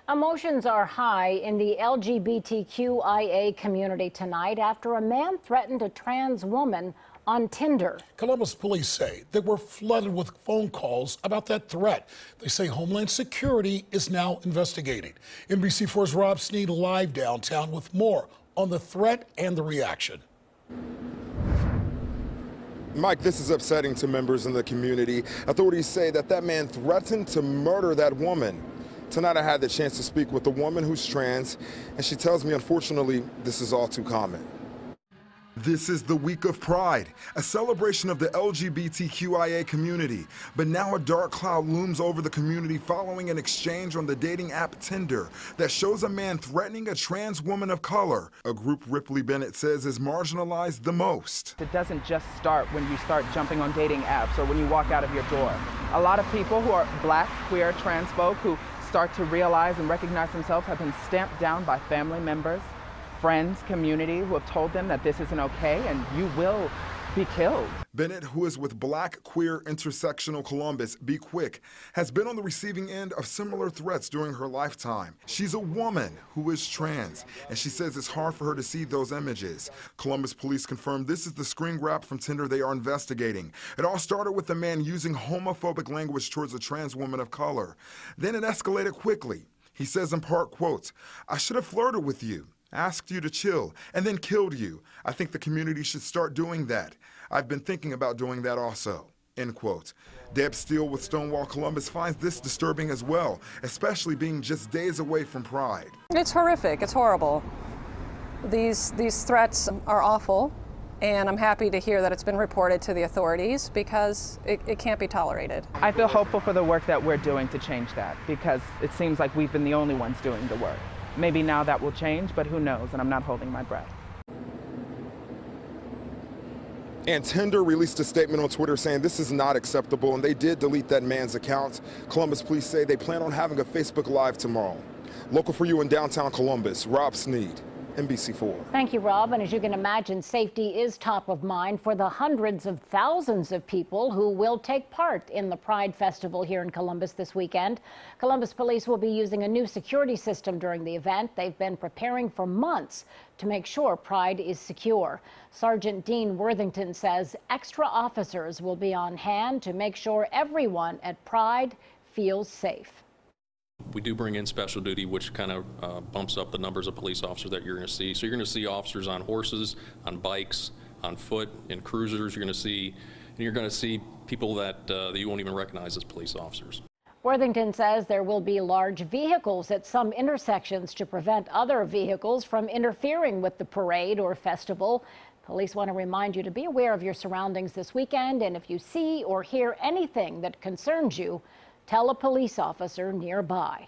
Emotions are high in the LGBTQIA community tonight after a man threatened a trans woman on Tinder. Columbus police say they were flooded with phone calls about that threat. They say Homeland Security is now investigating. NBC4's Rob SNEED live downtown with more on the threat and the reaction. Mike, this is upsetting to members in the community. Authorities say that man threatened to murder that woman. Tonight I had the chance to speak with a woman who's trans, and she tells me, unfortunately, this is all too common. This is the week of Pride, a celebration of the LGBTQIA community. But now a dark cloud looms over the community following an exchange on the dating app Tinder that shows a man threatening a trans woman of color, a group Ripley Bennett says is marginalized the most. It doesn't just start when you start jumping on dating apps or when you walk out of your door. A lot of people who are black, queer, trans folk who start to realize and recognize themselves have been stamped down by family members, friends, community who have told them that this isn't okay and you will be killed. Bennett, who is with Black Queer Intersectional Columbus, Be Quick, has been on the receiving end of similar threats during her lifetime. She's a woman who is trans, and she says it's hard for her to see those images. Columbus police confirmed this is the screen grab from Tinder they are investigating. It all started with a man using homophobic language towards a trans woman of color. Then it escalated quickly. He says in part, quote, "I should have flirted with you, asked you to chill, and then killed you. I think the community should start doing that. I've been thinking about doing that also," end quote. Deb STEELE with STONEWALL Columbus finds this disturbing as well, especially being just days away from Pride. It's horrific. It's horrible. These threats are awful, and I'm happy to hear that it's been reported to the authorities because it can't be tolerated. I feel hopeful for the work that we're doing to change that because it seems like we've been the only ones doing the work. Maybe now that will change, but who knows, and I'm not holding my breath. And Tinder released a statement on Twitter saying this is not acceptable, and they did delete that man's account. Columbus police say they plan on having a Facebook Live tomorrow. Local for you in downtown Columbus, Rob SNEED, NBC4. Thank you, Rob. And as you can imagine, safety is top of mind for the hundreds of thousands of people who will take part in the Pride Festival here in Columbus this weekend. Columbus police will be using a new security system during the event. They've been preparing for months to make sure Pride is secure. Sergeant Dean Worthington says extra officers will be on hand to make sure everyone at Pride feels safe. We do bring in special duty, which kind of bumps up the numbers of police officers that you're going to see. So you're going to see officers on horses, on bikes, on foot, in cruisers. You're going to see people that you won't even recognize as police officers. Worthington says there will be large vehicles at some intersections to prevent other vehicles from interfering with the parade or festival. Police want to remind you to be aware of your surroundings this weekend, and if you see or hear anything that concerns you, tell a police officer nearby.